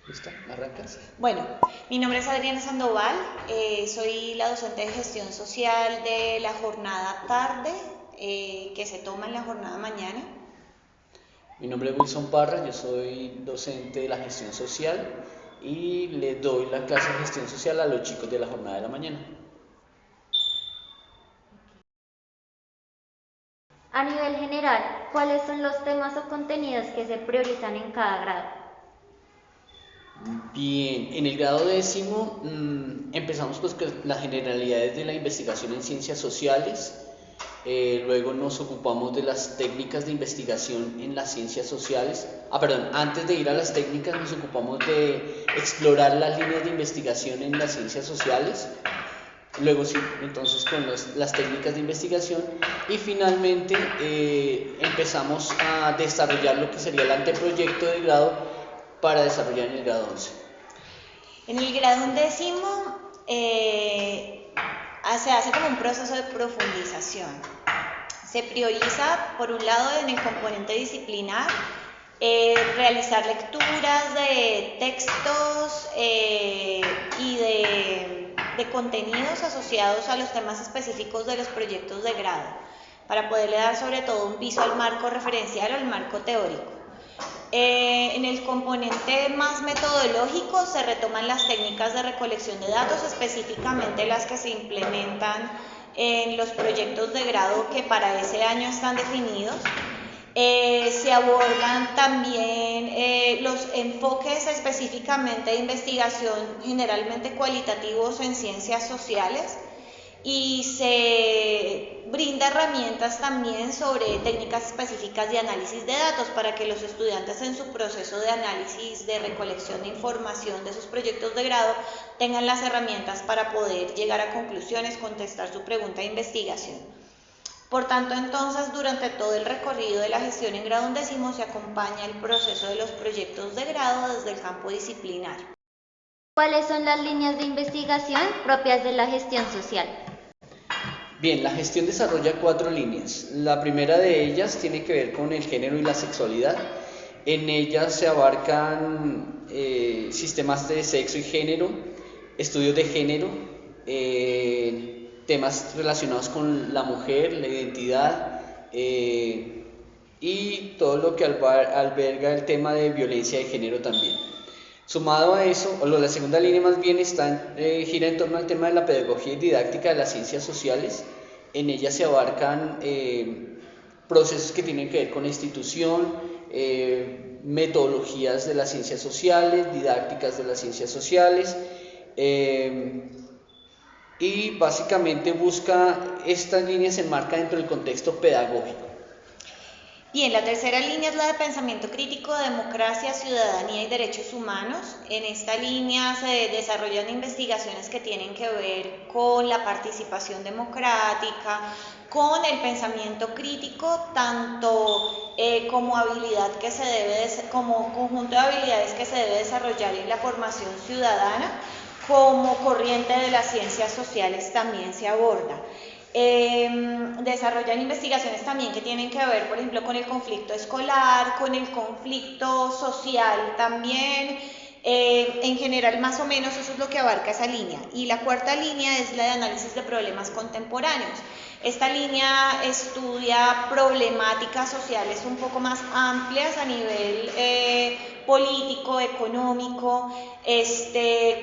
¿Listo? ¿Arrancas? Bueno, mi nombre es Adriana Sandoval, soy la docente de gestión social de la jornada tarde que se toma en la jornada mañana. Mi nombre es Wilson Parra, yo soy docente de la gestión social y le doy la clase de gestión social a los chicos de la jornada de la mañana. A nivel general, ¿cuáles son los temas o contenidos que se priorizan en cada grado? Bien, en el grado décimo empezamos pues con las generalidades de la investigación en ciencias sociales. Luego nos ocupamos de las técnicas de investigación en las ciencias sociales. Perdón, antes de ir a las técnicas nos ocupamos de explorar las líneas de investigación en las ciencias sociales. Luego sí, entonces con las técnicas de investigación y finalmente empezamos a desarrollar lo que sería el anteproyecto de grado para desarrollar en el grado 11. En el grado undécimo se hace como un proceso de profundización. Se prioriza, por un lado, en el componente disciplinar, realizar lecturas de textos y de contenidos asociados a los temas específicos de los proyectos de grado, para poderle dar sobre todo un piso al marco referencial o al marco teórico. En el componente más metodológico se retoman las técnicas de recolección de datos, específicamente las que se implementan en los proyectos de grado que para ese año están definidos. Se abordan también los enfoques específicamente de investigación, generalmente cualitativos en ciencias sociales, y se brinda herramientas también sobre técnicas específicas de análisis de datos para que los estudiantes en su proceso de análisis, de recolección de información de sus proyectos de grado, tengan las herramientas para poder llegar a conclusiones, contestar su pregunta de investigación. Por tanto, entonces, durante todo el recorrido de la gestión en grado undécimo se acompaña el proceso de los proyectos de grado desde el campo disciplinar. ¿Cuáles son las líneas de investigación propias de la gestión social? Bien, la gestión desarrolla 4 líneas. La primera de ellas tiene que ver con el género y la sexualidad. En ellas se abarcan sistemas de sexo y género, estudios de género, temas relacionados con la mujer, la identidad y todo lo que alberga el tema de violencia de género también. Sumado a eso, la segunda línea más bien gira en torno al tema de la pedagogía y didáctica de las ciencias sociales. En ella se abarcan procesos que tienen que ver con la institución, metodologías de las ciencias sociales, didácticas de las ciencias sociales, y básicamente estas líneas se enmarcan dentro del contexto pedagógico. Bien, la tercera línea es la de pensamiento crítico, democracia, ciudadanía y derechos humanos. En esta línea se desarrollan investigaciones que tienen que ver con la participación democrática, con el pensamiento crítico, tanto como habilidad que se debe, como conjunto de habilidades que se debe desarrollar en la formación ciudadana, como corriente de las ciencias sociales también se aborda. Desarrollan investigaciones también que tienen que ver, por ejemplo, con el conflicto escolar, con el conflicto social también. En general, más o menos, eso es lo que abarca esa línea. Y la cuarta línea es la de análisis de problemas contemporáneos. Esta línea estudia problemáticas sociales un poco más amplias a nivel político, económico,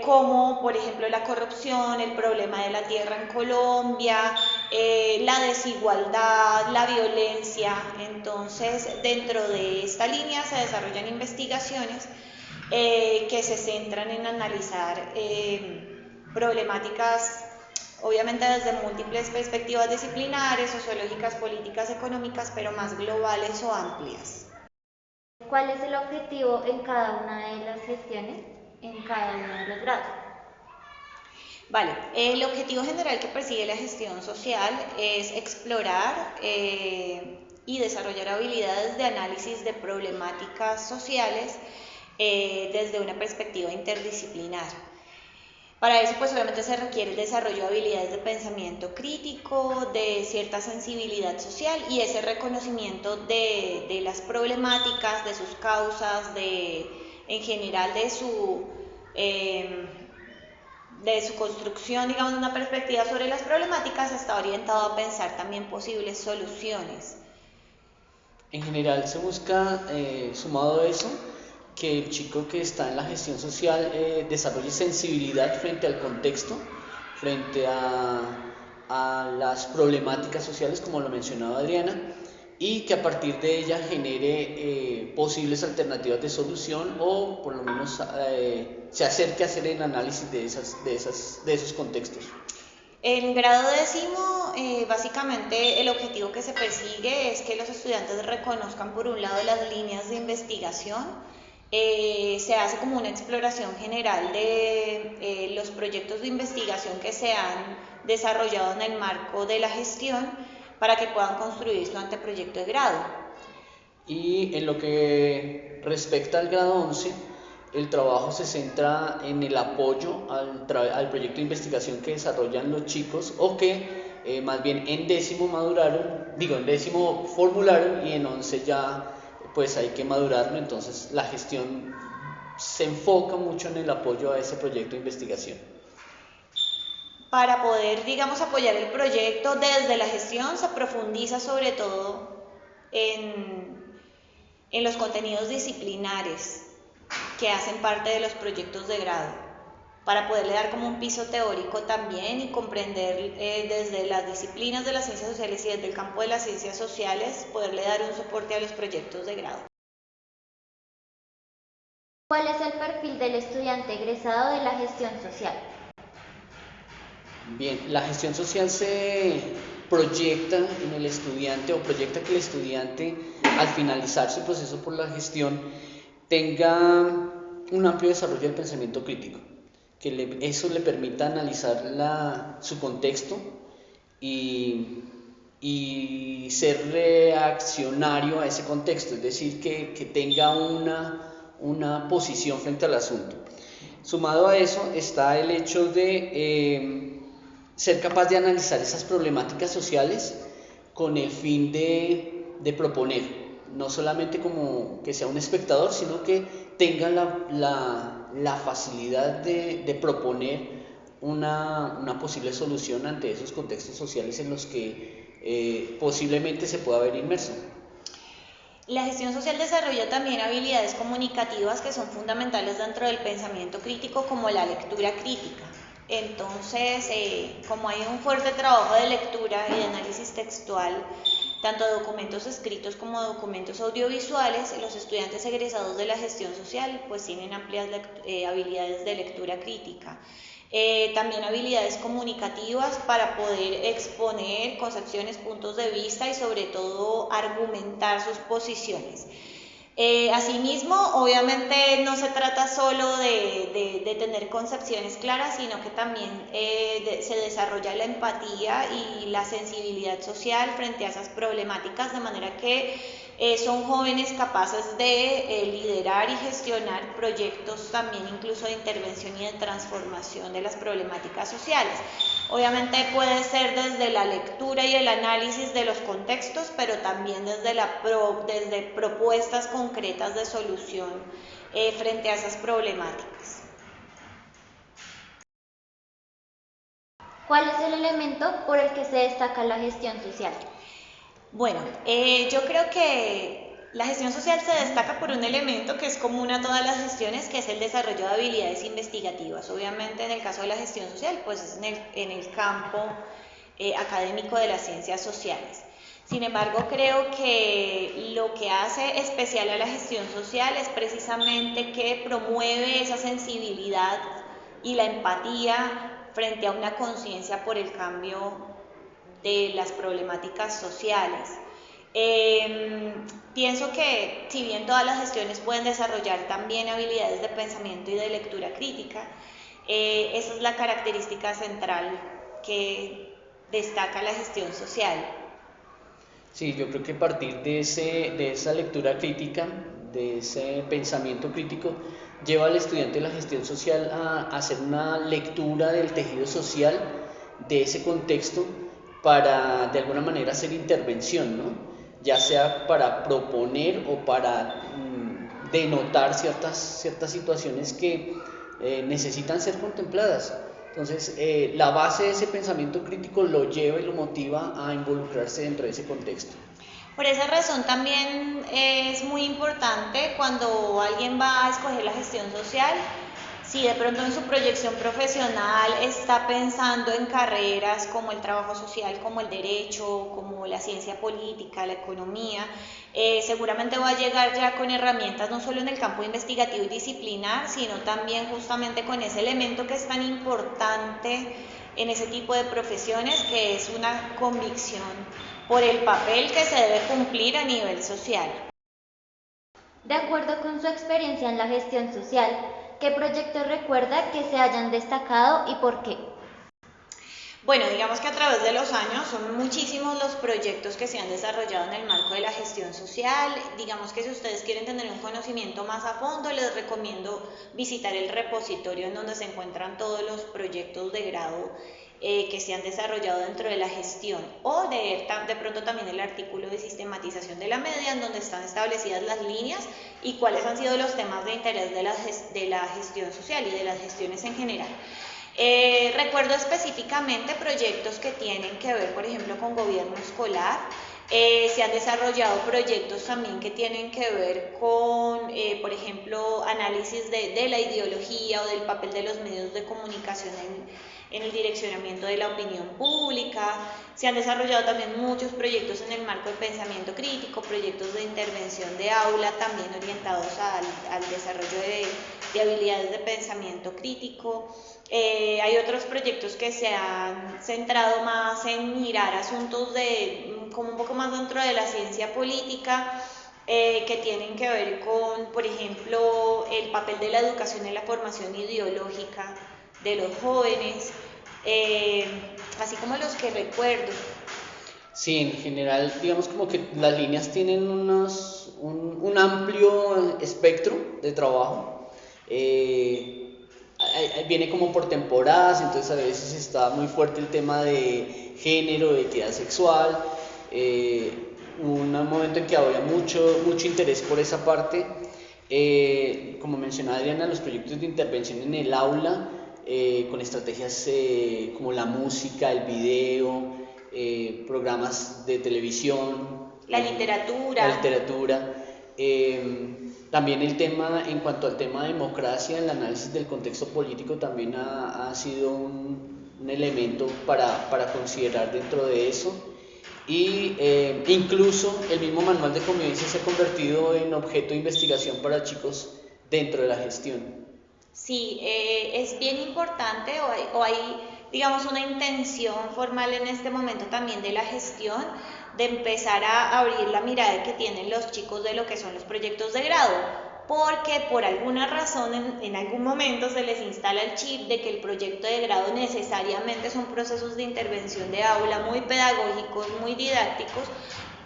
como por ejemplo la corrupción, el problema de la tierra en Colombia, la desigualdad, la violencia. Entonces, dentro de esta línea se desarrollan investigaciones que se centran en analizar problemáticas, obviamente desde múltiples perspectivas disciplinares, sociológicas, políticas, económicas, pero más globales o amplias. ¿Cuál es el objetivo en cada una de las gestiones, en cada uno de los grados? Vale, el objetivo general que persigue la gestión social es explorar y desarrollar habilidades de análisis de problemáticas sociales desde una perspectiva interdisciplinar. Para eso, pues obviamente se requiere el desarrollo de habilidades de pensamiento crítico, de cierta sensibilidad social y ese reconocimiento de las problemáticas, de sus causas, de en general de su construcción, digamos, de una perspectiva sobre las problemáticas, está orientado a pensar también posibles soluciones. En general se busca, sumado a eso, que el chico que está en la gestión social desarrolle sensibilidad frente al contexto, frente a las problemáticas sociales, como lo mencionaba Adriana, y que a partir de ella genere posibles alternativas de solución o por lo menos se acerque a hacer el análisis de esos contextos. En grado décimo, básicamente el objetivo que se persigue es que los estudiantes reconozcan por un lado las líneas de investigación. Se hace como una exploración general de los proyectos de investigación que se han desarrollado en el marco de la gestión para que puedan construir su anteproyecto de grado. Y en lo que respecta al grado 11, el trabajo se centra en el apoyo al proyecto de investigación que desarrollan los chicos o que más bien en décimo formularon y en 11 ya pues hay que madurarlo. Entonces la gestión se enfoca mucho en el apoyo a ese proyecto de investigación. Para poder, digamos, apoyar el proyecto desde la gestión se profundiza sobre todo en los contenidos disciplinares que hacen parte de los proyectos de grado, para poderle dar como un piso teórico también y comprender desde las disciplinas de las ciencias sociales y desde el campo de las ciencias sociales, poderle dar un soporte a los proyectos de grado. ¿Cuál es el perfil del estudiante egresado de la gestión social? Bien, la gestión social se proyecta en el estudiante o proyecta que el estudiante al finalizar su proceso por la gestión tenga un amplio desarrollo del pensamiento crítico, que eso le permita analizar su contexto y ser reaccionario a ese contexto, es decir, que tenga una posición frente al asunto. Sumado a eso está el hecho de ser capaz de analizar esas problemáticas sociales con el fin de proponer, no solamente como que sea un espectador, sino que tenga la facilidad de proponer una posible solución ante esos contextos sociales en los que posiblemente se pueda ver inmerso. La gestión social desarrolla también habilidades comunicativas que son fundamentales dentro del pensamiento crítico, como la lectura crítica. Entonces, como hay un fuerte trabajo de lectura y de análisis textual, tanto de documentos escritos como de documentos audiovisuales, los estudiantes egresados de la gestión social pues tienen amplias habilidades de lectura crítica. También habilidades comunicativas para poder exponer concepciones, puntos de vista y sobre todo argumentar sus posiciones. Asimismo, obviamente no se trata solo de tener concepciones claras, sino que también se desarrolla la empatía y la sensibilidad social frente a esas problemáticas, de manera que son jóvenes capaces de liderar y gestionar proyectos también incluso de intervención y de transformación de las problemáticas sociales. Obviamente puede ser desde la lectura y el análisis de los contextos, pero también desde propuestas concretas de solución frente a esas problemáticas. ¿Cuál es el elemento por el que se destaca la gestión social? Bueno, yo creo que la gestión social se destaca por un elemento que es común a todas las gestiones, que es el desarrollo de habilidades investigativas. Obviamente en el caso de la gestión social, pues es en el campo académico de las ciencias sociales. Sin embargo, creo que lo que hace especial a la gestión social es precisamente que promueve esa sensibilidad y la empatía frente a una conciencia por el cambio de las problemáticas sociales. Pienso que si bien todas las gestiones pueden desarrollar también habilidades de pensamiento y de lectura crítica, esa es la característica central que destaca la gestión social. Sí, yo creo que a partir de esa lectura crítica, de ese pensamiento crítico, lleva al estudiante de la gestión social a hacer una lectura del tejido social, de ese contexto, para de alguna manera hacer intervención, ¿no? Ya sea para proponer o para denotar ciertas situaciones que necesitan ser contempladas. Entonces, la base de ese pensamiento crítico lo lleva y lo motiva a involucrarse dentro de ese contexto. Por esa razón también es muy importante cuando alguien va a escoger la gestión social, si de pronto en su proyección profesional está pensando en carreras como el trabajo social, como el derecho, como la ciencia política, la economía, seguramente va a llegar ya con herramientas no solo en el campo investigativo y disciplinar, sino también justamente con ese elemento que es tan importante en ese tipo de profesiones, que es una convicción por el papel que se debe cumplir a nivel social. De acuerdo con su experiencia en la gestión social, ¿qué proyectos recuerda que se hayan destacado y por qué? Bueno, digamos que a través de los años son muchísimos los proyectos que se han desarrollado en el marco de la gestión social. Digamos que si ustedes quieren tener un conocimiento más a fondo, les recomiendo visitar el repositorio en donde se encuentran todos los proyectos de grado que se han desarrollado dentro de la gestión, o de pronto también el artículo de sistematización de la media, en donde están establecidas las líneas y cuáles han sido los temas de interés de la gestión social y de las gestiones en general. Recuerdo específicamente proyectos que tienen que ver, por ejemplo, con gobierno escolar. Se han desarrollado proyectos también que tienen que ver con, por ejemplo, análisis de la ideología o del papel de los medios de comunicación en el direccionamiento de la opinión pública. Se han desarrollado también muchos proyectos en el marco del pensamiento crítico, proyectos de intervención de aula también orientados al desarrollo de habilidades de pensamiento crítico. Hay otros proyectos que se han centrado más en mirar asuntos como un poco más dentro de la ciencia política, que tienen que ver con, por ejemplo, el papel de la educación en la formación ideológica de los jóvenes, así como los que recuerdo. Sí, en general, digamos como que las líneas tienen un amplio espectro de trabajo. Viene como por temporadas, entonces a veces está muy fuerte el tema de género, de equidad sexual. Un momento en que había mucho interés por esa parte. Como mencionaba Adriana, los proyectos de intervención en el aula, con estrategias como la música, el video, programas de televisión, la literatura. También el tema, en cuanto al tema de democracia, el análisis del contexto político también ha sido un elemento para considerar dentro de eso. Y incluso el mismo manual de convivencia se ha convertido en objeto de investigación para chicos dentro de la gestión. Sí, es bien importante, o hay, digamos, una intención formal en este momento también de la gestión, de empezar a abrir la mirada que tienen los chicos de lo que son los proyectos de grado, porque por alguna razón en algún momento se les instala el chip de que el proyecto de grado necesariamente son procesos de intervención de aula muy pedagógicos, muy didácticos,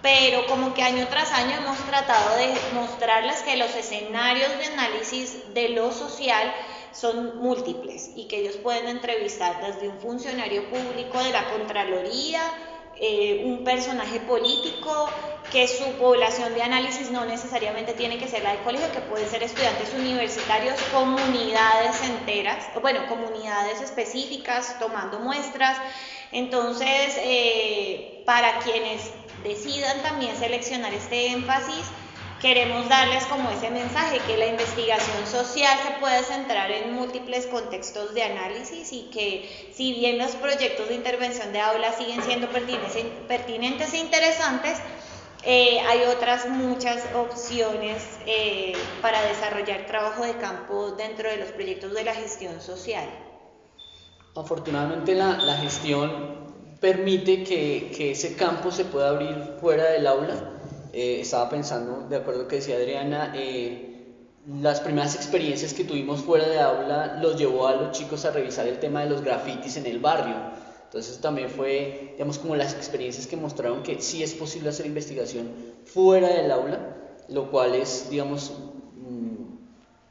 pero como que año tras año hemos tratado de mostrarles que los escenarios de análisis de lo social son múltiples y que ellos pueden entrevistar desde un funcionario público de la Contraloría, un personaje político, que su población de análisis no necesariamente tiene que ser la del colegio, que pueden ser estudiantes universitarios, comunidades enteras, bueno, comunidades específicas tomando muestras. Entonces, para quienes decidan también seleccionar este énfasis, queremos darles como ese mensaje que la investigación social se puede centrar en múltiples contextos de análisis y que si bien los proyectos de intervención de aula siguen siendo pertinentes e interesantes, hay otras muchas opciones para desarrollar trabajo de campo dentro de los proyectos de la gestión social. Afortunadamente la gestión permite que ese campo se pueda abrir fuera del aula. Estaba pensando, de acuerdo a lo que decía Adriana, las primeras experiencias que tuvimos fuera de aula los llevó a los chicos a revisar el tema de los grafitis en el barrio. Entonces también fue, digamos, como las experiencias que mostraron que sí es posible hacer investigación fuera del aula, lo cual es, digamos,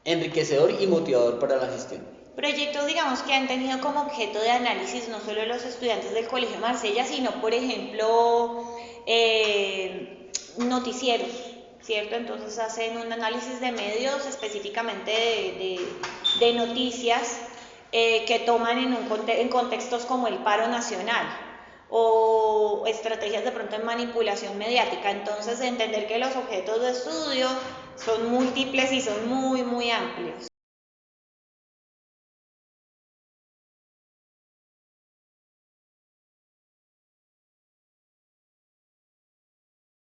enriquecedor y motivador para la gestión. Proyectos, digamos, que han tenido como objeto de análisis no solo los estudiantes del Colegio Marsella, sino, por ejemplo, noticieros. ¿cierto? Entonces hacen un análisis de medios específicamente de noticias que toman en contextos como el paro nacional o estrategias de pronto en manipulación mediática. Entonces entender que los objetos de estudio son múltiples y son muy, muy amplios.